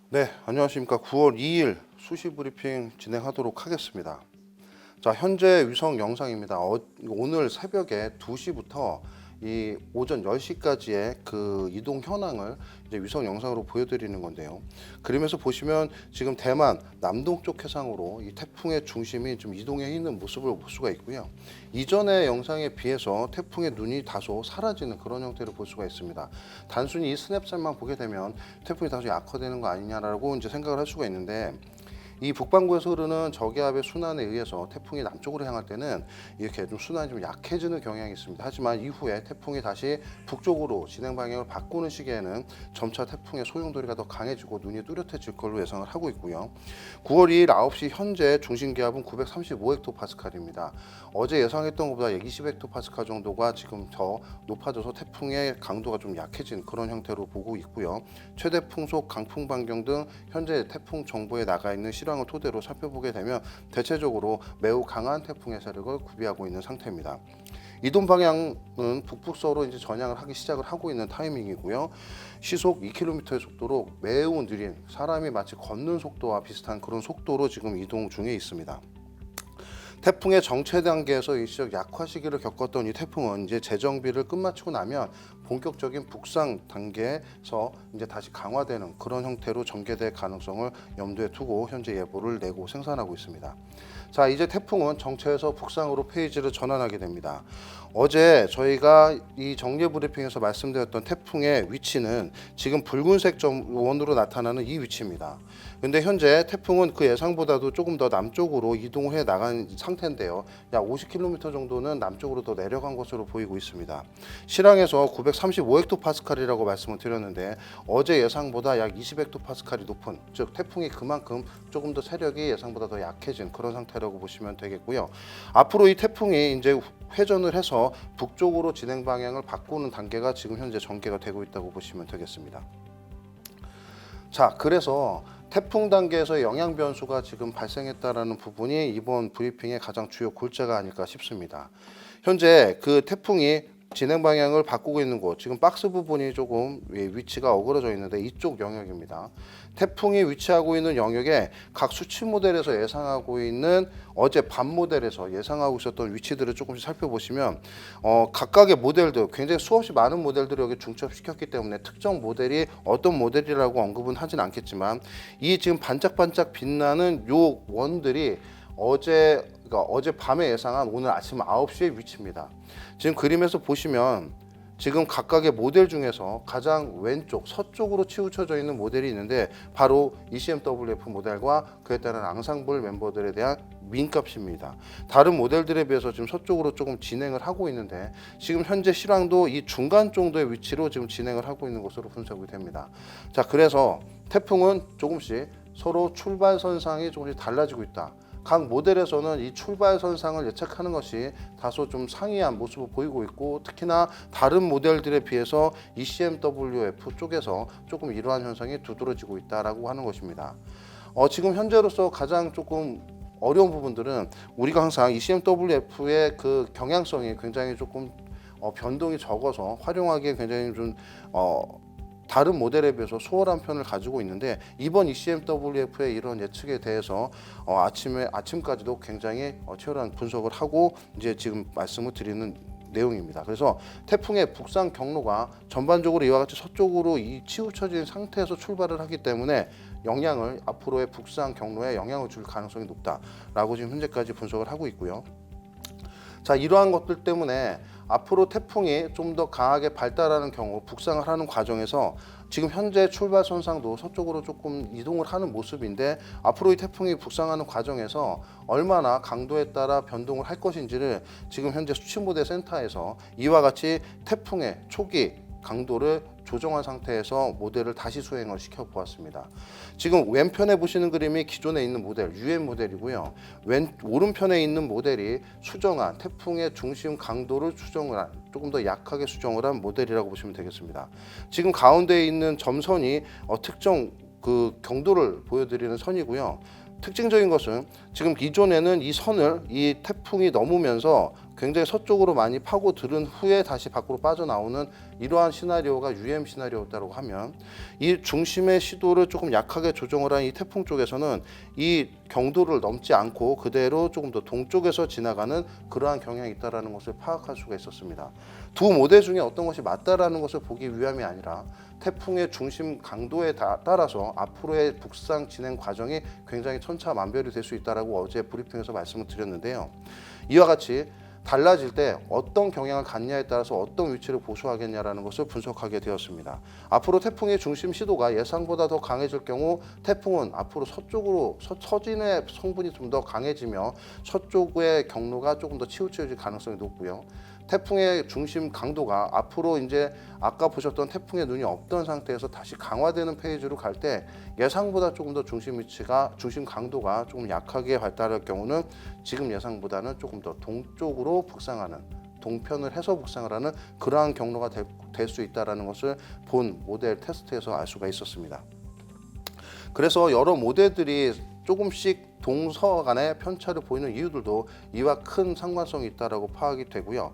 네, 안녕하십니까. 9월 2일 수시 브리핑 진행하도록 하겠습니다. 자, 현재 위성 영상입니다. 오늘 새벽에 2시부터 이 오전 10시까지의 그 이동 현황을 이제 위성 영상으로 보여드리는 건데요. 그림에서 보시면 지금 대만 남동쪽 해상으로 이 태풍의 중심이 좀 이동해 있는 모습을 볼 수가 있고요. 이전의 영상에 비해서 태풍의 눈이 다소 사라지는 그런 형태를 볼 수가 있습니다. 단순히 이 스냅샷만 보게 되면 태풍이 다소 약화되는 거 아니냐라고 이제 생각을 할 수가 있는데, 이 북반구에서 흐르는 저기압의 순환에 의해서 태풍이 남쪽으로 향할 때는 이렇게 좀 순환이 좀 약해지는 경향이 있습니다. 하지만 이후에 태풍이 다시 북쪽으로 진행 방향을 바꾸는 시기에는 점차 태풍의 소용돌이가 더 강해지고 눈이 뚜렷해질 걸로 예상을 하고 있고요. 9월 2일 9시 현재 중심기압은 935헥토파스칼입니다. 어제 예상했던 것보다 20헥토파스칼 정도가 지금 더 높아져서 태풍의 강도가 좀 약해진 그런 형태로 보고 있고요. 최대 풍속, 강풍 반경 등 현재 태풍 정보에 나가 있는 실황을 토대로 살펴보게 되면 대체적으로 매우 강한 태풍의 세력을 구비하고 있는 상태입니다. 이동 방향은 북북서로 이제 전향을 하기 시작을 하고 있는 타이밍이고요. 시속 2km의 속도로 매우 느린, 사람이 마치 걷는 속도와 비슷한 그런 속도로 지금 이동 중에 있습니다. 태풍의 정체 단계에서 일시적 약화 시기를 겪었던 이 태풍은 이제 재정비를 끝마치고 나면 본격적인 북상 단계에서 이제 다시 강화되는 그런 형태로 전개될 가능성을 염두에 두고 현재 예보를 내고 생산하고 있습니다. 자, 이제 태풍은 정체에서 북상으로 페이지를 전환하게 됩니다. 어제 저희가 이 정례 브리핑에서 말씀드렸던 태풍의 위치는 지금 붉은색 원으로 나타나는 이 위치입니다. 근데 현재 태풍은 그 예상보다도 조금 더 남쪽으로 이동해 나간 상태인데요. 약 50km 정도는 남쪽으로 더 내려간 것으로 보이고 있습니다. 실황에서 935헥토파스칼이라고 말씀을 드렸는데 어제 예상보다 약 20헥토파스칼이 높은, 즉 태풍이 그만큼 조금 더 세력이 예상보다 더 약해진 그런 상태라고 보시면 되겠고요. 앞으로 이 태풍이 이제 회전을 해서 북쪽으로 진행 방향을 바꾸는 단계가 지금 현재 전개가 되고 있다고 보시면 되겠습니다. 자, 그래서 태풍 단계에서 영향 변수가 지금 발생했다라는 부분이 이번 브리핑의 가장 주요 골자가 아닐까 싶습니다. 현재 그 태풍이 진행 방향을 바꾸고 있는 곳, 지금 박스 부분이 조금 위치가 어그러져 있는데 이쪽 영역입니다. 태풍이 위치하고 있는 영역에 각 수치 모델에서 예상하고 있는 어제 밤 모델에서 예상하고 있었던 위치들을 조금씩 살펴보시면 각각의 모델들, 굉장히 수없이 많은 모델들을 여기 중첩시켰기 때문에 특정 모델이 어떤 모델이라고 언급은 하진 않겠지만, 이 지금 반짝반짝 빛나는 요 원들이 그러니까 어제 밤에 예상한 오늘 아침 9시의 위치입니다. 지금 그림에서 보시면 지금 각각의 모델 중에서 가장 왼쪽 서쪽으로 치우쳐져 있는 모델이 있는데 바로 ECMWF 모델과 그에 따른 앙상블 멤버들에 대한 민값입니다. 다른 모델들에 비해서 지금 서쪽으로 조금 진행을 하고 있는데 지금 현재 실황도 이 중간 정도의 위치로 지금 진행을 하고 있는 것으로 분석이 됩니다. 자, 그래서 태풍은 조금씩 서로 출발선상이 조금씩 달라지고 있다. 각 모델에서는 이 출발선상을 예측하는 것이 다소 좀 상이한 모습을 보이고 있고, 특히나 다른 모델들에 비해서 ECMWF 쪽에서 조금 이러한 현상이 두드러지고 있다라고 하는 것입니다. 지금 현재로서 가장 조금 어려운 부분들은 우리가 항상 ECMWF의 그 경향성이 굉장히 조금 변동이 적어서 활용하기에 굉장히 좀 다른 모델에 비해서 수월한 편을 가지고 있는데, 이번 ECMWF의 이런 예측에 대해서 아침까지도 굉장히 치열한 분석을 하고 이제 지금 말씀을 드리는 내용입니다. 그래서 태풍의 북상 경로가 전반적으로 이와 같이 서쪽으로 치우쳐진 상태에서 출발을 하기 때문에 앞으로의 북상 경로에 영향을 줄 가능성이 높다라고 지금 현재까지 분석을 하고 있고요. 자, 이러한 것들 때문에 앞으로 태풍이 좀 더 강하게 발달하는 경우 북상을 하는 과정에서 지금 현재 출발선상도 서쪽으로 조금 이동을 하는 모습인데, 앞으로 이 태풍이 북상하는 과정에서 얼마나 강도에 따라 변동을 할 것인지를 지금 현재 수치모델 센터에서 이와 같이 태풍의 초기 강도를 조정한 상태에서 모델을 다시 수행을 시켜 보았습니다. 지금 왼편에 보시는 그림이 기존에 있는 모델 UN 모델이고요. 오른편에 있는 모델이 수정한 태풍의 중심 강도를 수정을 한, 조금 더 약하게 수정을 한 모델이라고 보시면 되겠습니다. 지금 가운데에 있는 점선이 특정 그 경도를 보여드리는 선이고요. 특징적인 것은 지금 기존에는 이 선을 이 태풍이 넘으면서 굉장히 서쪽으로 많이 파고들은 후에 다시 밖으로 빠져나오는 이러한 시나리오가 UM 시나리오였다고 하면, 이 중심의 시도를 조금 약하게 조정을 한 이 태풍 쪽에서는 이 경도를 넘지 않고 그대로 조금 더 동쪽에서 지나가는 그러한 경향이 있다는 것을 파악할 수가 있었습니다. 두 모델 중에 어떤 것이 맞다라는 것을 보기 위함이 아니라 태풍의 중심 강도에 따라서 앞으로의 북상 진행 과정이 굉장히 천차만별이 될 수 있다고 어제 브리핑에서 말씀을 드렸는데요. 이와 같이 달라질 때 어떤 경향을 갖냐에 따라서 어떤 위치를 보수하겠냐라는 것을 분석하게 되었습니다. 앞으로 태풍의 중심 시도가 예상보다 더 강해질 경우 태풍은 앞으로 서쪽으로 서진의 성분이 좀 더 강해지며 서쪽의 경로가 조금 더 치우쳐질 가능성이 높고요. 태풍의 중심 강도가 앞으로 이제 아까 보셨던 태풍의 눈이 없던 상태에서 다시 강화되는 페이지로 갈 때 예상보다 조금 더 중심 강도가 조금 약하게 발달할 경우는 지금 예상보다는 조금 더 동쪽으로 북상하는, 동편을 해서 북상을 하는 그러한 경로가 될 수 있다는 것을 본 모델 테스트에서 알 수가 있었습니다. 그래서 여러 모델들이 조금씩 동서 간의 편차를 보이는 이유들도 이와 큰 상관성이 있다고 파악이 되고요.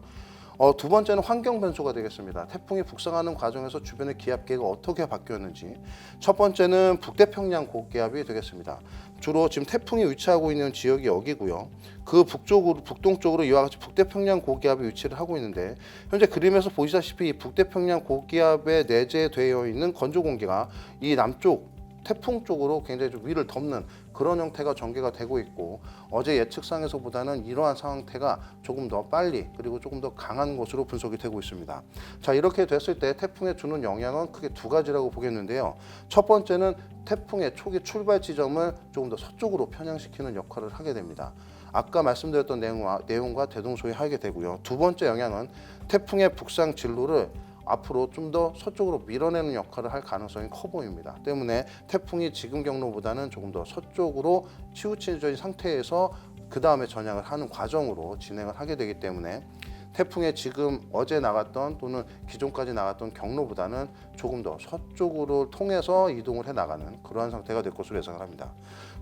두 번째는 환경 변수가 되겠습니다. 태풍이 북상하는 과정에서 주변의 기압계가 어떻게 바뀌었는지. 첫 번째는 북태평양 고기압이 되겠습니다. 주로 지금 태풍이 위치하고 있는 지역이 여기고요. 그 북동쪽으로 이와 같이 북태평양 고기압이 위치를 하고 있는데, 현재 그림에서 보시다시피 이 북태평양 고기압에 내재되어 있는 건조 공기가 이 남쪽 태풍 쪽으로 굉장히 좀 위를 덮는 그런 형태가 전개가 되고 있고, 어제 예측상에서보다는 이러한 상태가 조금 더 빨리 그리고 조금 더 강한 것으로 분석이 되고 있습니다. 자, 이렇게 됐을 때 태풍에 주는 영향은 크게 두 가지라고 보겠는데요. 첫 번째는 태풍의 초기 출발 지점을 조금 더 서쪽으로 편향시키는 역할을 하게 됩니다. 아까 말씀드렸던 내용과 대동소이하게 되고요. 두 번째 영향은 태풍의 북상 진로를 앞으로 좀 더 서쪽으로 밀어내는 역할을 할 가능성이 커 보입니다. 때문에 태풍이 지금 경로보다는 조금 더 서쪽으로 치우쳐진 상태에서 그 다음에 전향을 하는 과정으로 진행을 하게 되기 때문에 태풍의 지금 어제 나갔던 또는 기존까지 나갔던 경로보다는 조금 더 서쪽으로 통해서 이동을 해 나가는 그러한 상태가 될 것으로 예상을 합니다.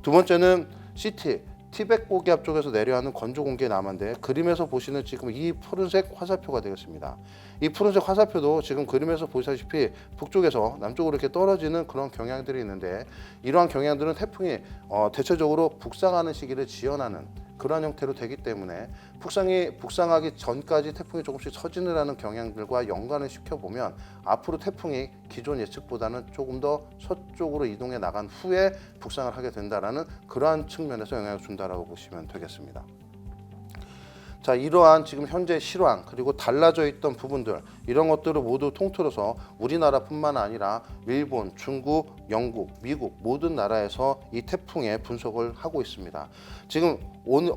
두 번째는 티벳 고기압 쪽에서 내려가는 건조 공기의 남한데, 그림에서 보시는 지금 이 푸른색 화살표가 되겠습니다. 이 푸른색 화살표도 지금 그림에서 보시다시피 북쪽에서 남쪽으로 이렇게 떨어지는 그런 경향들이 있는데, 이러한 경향들은 태풍이 대체적으로 북상하는 시기를 지연하는 그런 형태로 되기 때문에 북상하기 전까지 태풍이 조금씩 처진을 하는 경향들과 연관을 시켜보면 앞으로 태풍이 기존 예측보다는 조금 더 서쪽으로 이동해 나간 후에 북상을 하게 된다는 그러한 측면에서 영향을 준다라고 보시면 되겠습니다. 자, 이러한 지금 현재 실황 그리고 달라져 있던 부분들, 이런 것들을 모두 통틀어서 우리나라뿐만 아니라 일본, 중국, 영국, 미국 모든 나라에서 이 태풍의 분석을 하고 있습니다. 지금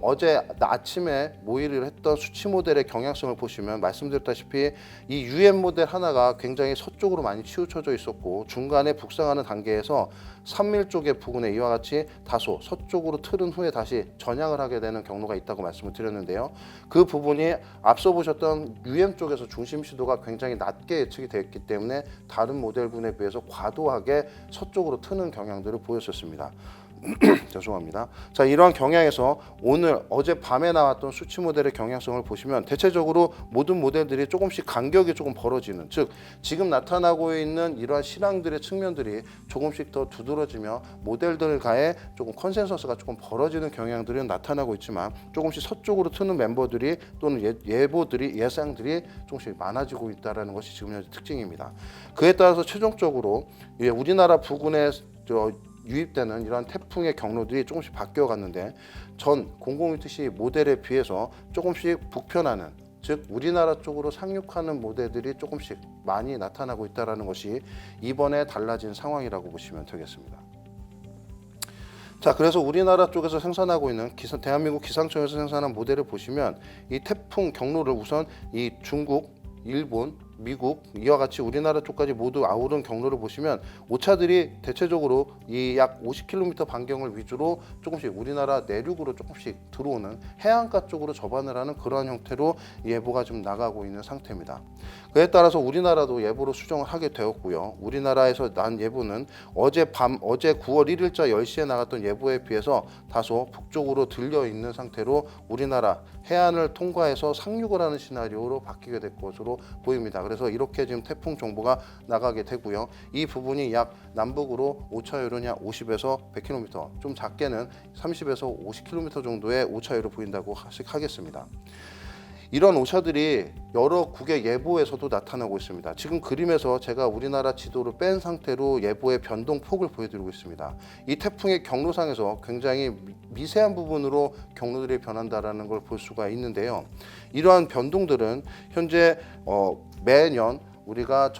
어제 아침에 모의를 했던 수치 모델의 경향성을 보시면 말씀드렸다시피 이 UM 모델 하나가 굉장히 서쪽으로 많이 치우쳐져 있었고, 중간에 북상하는 단계에서 산밀 쪽의 부근에 이와 같이 다소 서쪽으로 틀은 후에 다시 전향을 하게 되는 경로가 있다고 말씀을 드렸는데요. 그 부분이 앞서 보셨던 UM 쪽에서 중심 시도가 굉장히 낮게 예측이 되었기 때문에 다른 모델군에 비해서 과도하게 서쪽으로 트는 경향들을 보였었습니다. 죄송합니다. 자, 이러한 경향에서 어제 밤에 나왔던 수치 모델의 경향성을 보시면 대체적으로 모든 모델들이 조금씩 간격이 조금 벌어지는, 즉 지금 나타나고 있는 이러한 실황들의 측면들이 조금씩 더 두드러지며 모델들과의 조금 컨센서스가 조금 벌어지는 경향들이 나타나고 있지만, 조금씩 서쪽으로 트는 멤버들이 또는 예상들이 조금씩 많아지고 있다는 것이 지금 현재 특징입니다. 그에 따라서 최종적으로 우리나라 부근에 유입되는 이러한 태풍의 경로들이 조금씩 바뀌어갔는데, 전 002TC 모델에 비해서 조금씩 북편하는, 즉 우리나라 쪽으로 상륙하는 모델들이 조금씩 많이 나타나고 있다는 것이 이번에 달라진 상황이라고 보시면 되겠습니다. 자, 그래서 우리나라 쪽에서 생산하고 있는 대한민국 기상청에서 생산한 모델을 보시면 이 태풍 경로를 우선 이 중국, 일본, 미국 이와 같이 우리나라 쪽까지 모두 아우른 경로를 보시면 오차들이 대체적으로 이 약 50km 반경을 위주로 조금씩 우리나라 내륙으로 조금씩 들어오는 해안가 쪽으로 접안을 하는 그러한 형태로 예보가 좀 나가고 있는 상태입니다. 그에 따라서 우리나라도 예보로 수정을 하게 되었고요. 우리나라에서 난 예보는 어제 9월 1일자 10시에 나갔던 예보에 비해서 다소 북쪽으로 들려 있는 상태로 우리나라 해안을 통과해서 상륙을 하는 시나리오로 바뀌게 될 것으로 보입니다. 그래서 이렇게 지금 태풍 정보가 나가게 되고요. 이 부분이 약 남북으로 오차율은 약 50에서 100km, 좀 작게는 30에서 50km 정도의 오차율을 보인다고 하겠습니다. 이런 오차들이 여러 국의 예보에서도 나타나고 있습니다. 지금 그림에서 제가 우리나라 지도를 뺀 상태로 예보의 변동폭을 보여드리고 있습니다. 이 태풍의 경로상에서 굉장히 미세한 부분으로 경로들이 변한다는 걸 볼 수가 있는데요. 이러한 변동들은 현재 매년 우리가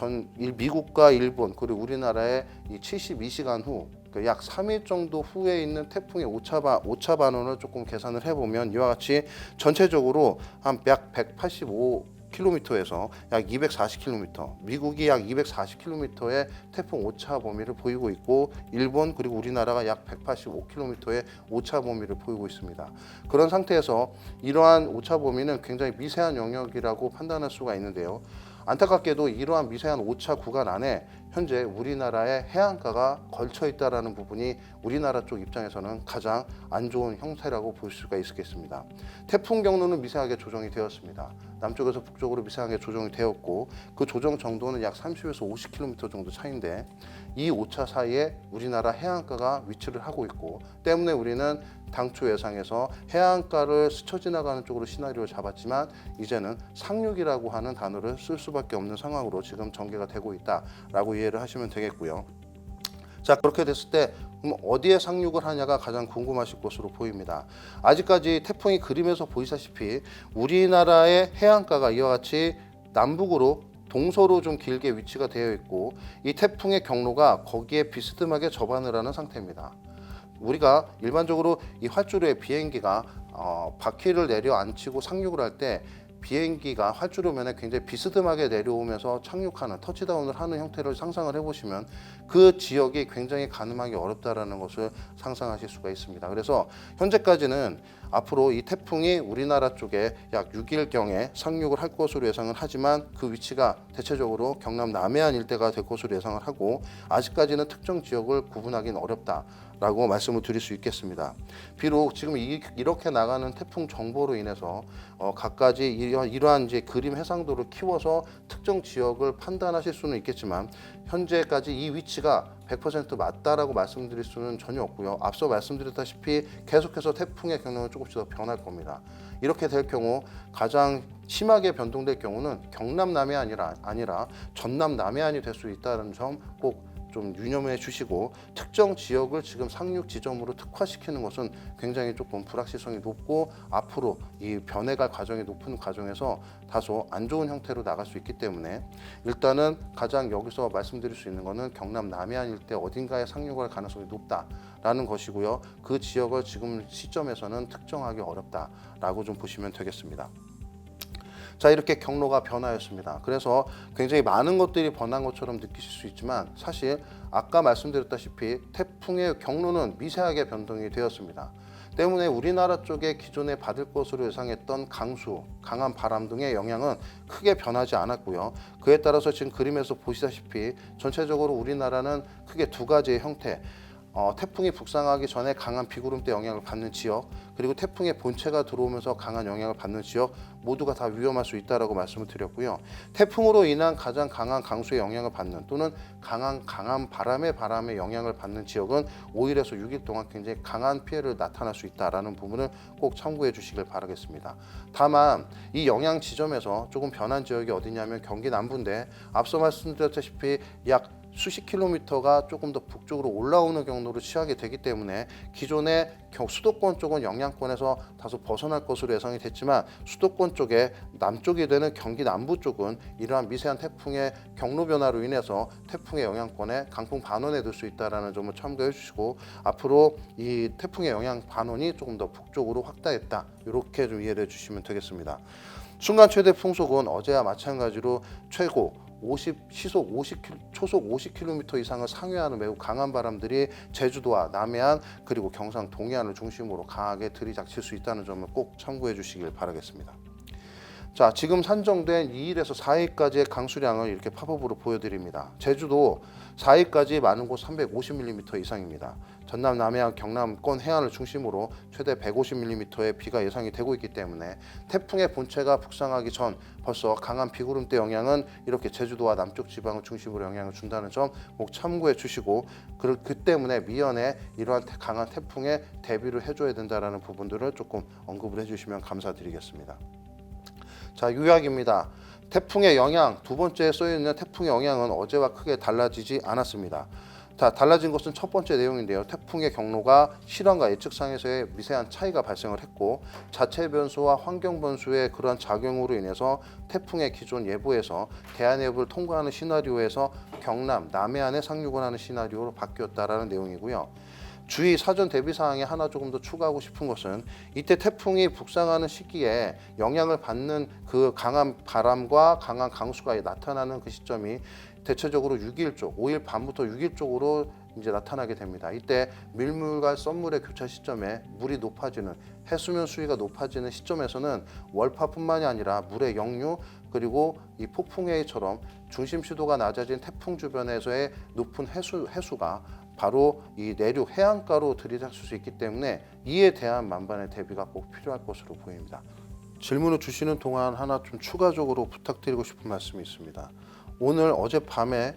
미국과 일본 그리고 우리나라의 이 72시간 후 약 3일 정도 후에 있는 태풍의 오차 반원을 조금 계산을 해보면 이와 같이 전체적으로 한 약 185km에서 약 240km, 미국이 약 240km의 태풍 오차 범위를 보이고 있고 일본 그리고 우리나라가 약 185km의 오차 범위를 보이고 있습니다. 그런 상태에서 이러한 오차 범위는 굉장히 미세한 영역이라고 판단할 수가 있는데요. 안타깝게도 이러한 미세한 오차 구간 안에 현재 우리나라의 해안가가 걸쳐 있다는 부분이 우리나라 쪽 입장에서는 가장 안 좋은 형태라고 볼 수가 있겠습니다. 태풍 경로는 미세하게 조정이 되었습니다. 남쪽에서 북쪽으로 미세하게 조정이 되었고 그 조정 정도는 약 30에서 50km 정도 차이인데 이 오차 사이에 우리나라 해안가가 위치를 하고 있고 때문에 우리는 당초 예상에서 해안가를 스쳐 지나가는 쪽으로 시나리오를 잡았지만 이제는 상륙이라고 하는 단어를 쓸 수밖에 없는 상황으로 지금 전개가 되고 있다라고 이해를 하시면 되겠고요. 자, 그렇게 됐을 때 그럼 어디에 상륙을 하냐가 가장 궁금하실 것으로 보입니다. 아직까지 태풍이 그림에서 보이시다시피 우리나라의 해안가가 이와 같이 남북으로 동서로 좀 길게 위치가 되어 있고 이 태풍의 경로가 거기에 비스듬하게 접안을 하는 상태입니다. 우리가 일반적으로 이 활주로에 비행기가 바퀴를 내려앉히고 상륙을 할 때 비행기가 활주로면에 굉장히 비스듬하게 내려오면서 착륙하는 터치다운을 하는 형태를 상상을 해보시면 그 지역이 굉장히 가늠하기 어렵다라는 것을 상상하실 수가 있습니다. 그래서 현재까지는 앞으로 이 태풍이 우리나라 쪽에 약 6일경에 상륙을 할 것으로 예상을 하지만 그 위치가 대체적으로 경남 남해안 일대가 될 것으로 예상을 하고 아직까지는 특정 지역을 구분하기는 어렵다라고 말씀을 드릴 수 있겠습니다. 비록 지금 이렇게 나가는 태풍 정보로 인해서 갖가지 이러한 이제 그림 해상도를 키워서 특정 지역을 판단하실 수는 있겠지만 현재까지 이 위치가 100% 맞다라고 말씀드릴 수는 전혀 없고요. 앞서 말씀드렸다시피 계속해서 태풍의 경로는 조금씩 더 변할 겁니다. 이렇게 될 경우 가장 심하게 변동될 경우는 경남 남해안이 아니라 전남 남해안이 될 수 있다는 점 꼭 좀 유념해 주시고 특정 지역을 지금 상륙 지점으로 특화시키는 것은 굉장히 조금 불확실성이 높고 앞으로 이 변해갈 과정이 높은 과정에서 다소 안 좋은 형태로 나갈 수 있기 때문에 일단은 가장 여기서 말씀드릴 수 있는 것은 경남 남해안 일대 어딘가에 상륙할 가능성이 높다라는 것이고요. 그 지역을 지금 시점에서는 특정하기 어렵다라고 좀 보시면 되겠습니다. 자, 이렇게 경로가 변하였습니다. 그래서 굉장히 많은 것들이 변한 것처럼 느끼실 수 있지만 사실 아까 말씀드렸다시피 태풍의 경로는 미세하게 변동이 되었습니다. 때문에 우리나라 쪽에 기존에 받을 것으로 예상했던 강수, 강한 바람 등의 영향은 크게 변하지 않았고요. 그에 따라서 지금 그림에서 보시다시피 전체적으로 우리나라는 크게 두 가지의 형태, 태풍이 북상하기 전에 강한 비구름대 영향을 받는 지역 그리고 태풍의 본체가 들어오면서 강한 영향을 받는 지역 모두가 다 위험할 수 있다라고 말씀을 드렸고요. 태풍으로 인한 가장 강한 강수의 영향을 받는 또는 강한 바람의 영향을 받는 지역은 5일에서 6일 동안 굉장히 강한 피해를 나타날 수 있다라는 부분을 꼭 참고해 주시길 바라겠습니다. 다만 이 영향 지점에서 조금 변한 지역이 어디냐면 경기 남부인데 앞서 말씀드렸다시피 약 수십 킬로미터가 조금 더 북쪽으로 올라오는 경로로 취하게 되기 때문에 기존의 수도권 쪽은 영향권에서 다소 벗어날 것으로 예상이 됐지만 수도권 쪽에 남쪽이 되는 경기 남부 쪽은 이러한 미세한 태풍의 경로 변화로 인해서 태풍의 영향권에 강풍 반원에 들 수 있다는 점을 참고해 주시고 앞으로 이 태풍의 영향 반원이 조금 더 북쪽으로 확대했다 이렇게 좀 이해를 해 주시면 되겠습니다. 순간 최대 풍속은 어제와 마찬가지로 최고 시속 50km, 초속 50km 이상을 상회하는 매우 강한 바람들이 제주도와 남해안 그리고 경상 동해안을 중심으로 강하게 들이닥칠 수 있다는 점을 꼭 참고해 주시길 바라겠습니다. 자, 지금 산정된 2일에서 4일까지의 강수량을 이렇게 팝업으로 보여드립니다. 제주도 4일까지 많은 곳 350mm 이상입니다. 전남, 남해안, 경남권 해안을 중심으로 최대 150mm의 비가 예상이 되고 있기 때문에 태풍의 본체가 북상하기 전 벌써 강한 비구름대 영향은 이렇게 제주도와 남쪽 지방을 중심으로 영향을 준다는 점 꼭 참고해 주시고 그 때문에 미연에 이러한 강한 태풍에 대비를 해줘야 된다는 부분들을 조금 언급을 해주시면 감사드리겠습니다. 자, 요약입니다. 태풍의 영향, 두 번째에 써있는 태풍의 영향은 어제와 크게 달라지지 않았습니다. 자, 달라진 것은 첫 번째 내용인데요. 태풍의 경로가 실험과 예측상에서의 미세한 차이가 발생을 했고 자체 변수와 환경 변수의 그러한 작용으로 인해서 태풍의 기존 예보에서 대한해협을 통과하는 시나리오에서 경남, 남해안에 상륙을 하는 시나리오로 바뀌었다라는 내용이고요. 주의 사전 대비 사항에 하나 조금 더 추가하고 싶은 것은 이때 태풍이 북상하는 시기에 영향을 받는 그 강한 바람과 강한 강수가 나타나는 그 시점이 대체적으로 6일 쪽, 5일 밤부터 6일 쪽으로 이제 나타나게 됩니다. 이때 밀물과 썰물의 교차 시점에 물이 높아지는 해수면 수위가 높아지는 시점에서는 월파뿐만이 아니라 물의 역류 그리고 이 폭풍해처럼 중심 시도가 낮아진 태풍 주변에서의 높은 해수가 바로 이 내륙 해안가로 들이닥칠 수 있기 때문에 이에 대한 만반의 대비가 꼭 필요할 것으로 보입니다. 질문을 주시는 동안 하나 좀 추가적으로 부탁드리고 싶은 말씀이 있습니다. 오늘 어젯밤에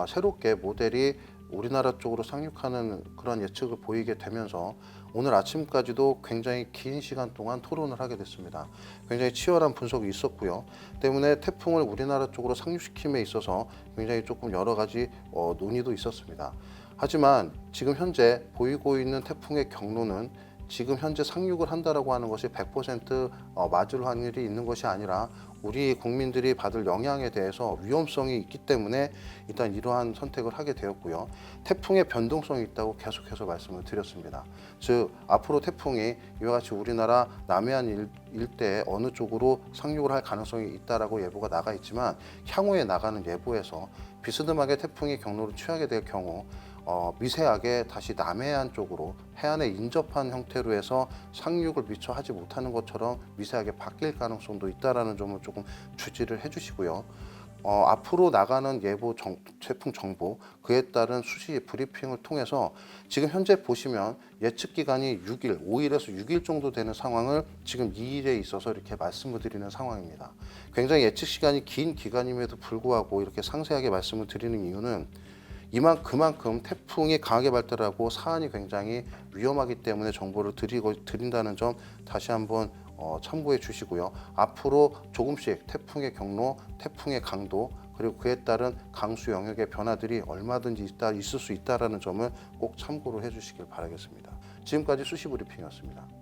새롭게 모델이 우리나라 쪽으로 상륙하는 그런 예측을 보이게 되면서 오늘 아침까지도 굉장히 긴 시간 동안 토론을 하게 됐습니다. 굉장히 치열한 분석이 있었고요. 때문에 태풍을 우리나라 쪽으로 상륙시킴에 있어서 굉장히 조금 여러 가지 논의도 있었습니다. 하지만 지금 현재 보이고 있는 태풍의 경로는 지금 현재 상륙을 한다라고 하는 것이 100% 맞을 확률이 있는 것이 아니라 우리 국민들이 받을 영향에 대해서 위험성이 있기 때문에 일단 이러한 선택을 하게 되었고요. 태풍의 변동성이 있다고 계속해서 말씀을 드렸습니다. 즉 앞으로 태풍이 이와 같이 우리나라 남해안 일대에 어느 쪽으로 상륙을 할 가능성이 있다라고 예보가 나가 있지만 향후에 나가는 예보에서 비스듬하게 태풍이 경로를 취하게 될 경우 미세하게 다시 남해안 쪽으로 해안에 인접한 형태로 해서 상륙을 미처 하지 못하는 것처럼 미세하게 바뀔 가능성도 있다라는 점을 조금 주지를 해주시고요. 앞으로 나가는 예보 태풍 정보 그에 따른 수시 브리핑을 통해서 지금 현재 보시면 예측 기간이 6일, 5일에서 6일 정도 되는 상황을 지금 2일에 있어서 이렇게 말씀을 드리는 상황입니다. 굉장히 예측 시간이 긴 기간임에도 불구하고 이렇게 상세하게 말씀을 드리는 이유는 그만큼 태풍이 강하게 발달하고 사안이 굉장히 위험하기 때문에 정보를 드린다는 점 다시 한번 참고해 주시고요. 앞으로 조금씩 태풍의 경로, 태풍의 강도 그리고 그에 따른 강수 영역의 변화들이 얼마든지 있을 수 있다는 점을 꼭 참고를 해 주시길 바라겠습니다. 지금까지 수시 브리핑이었습니다.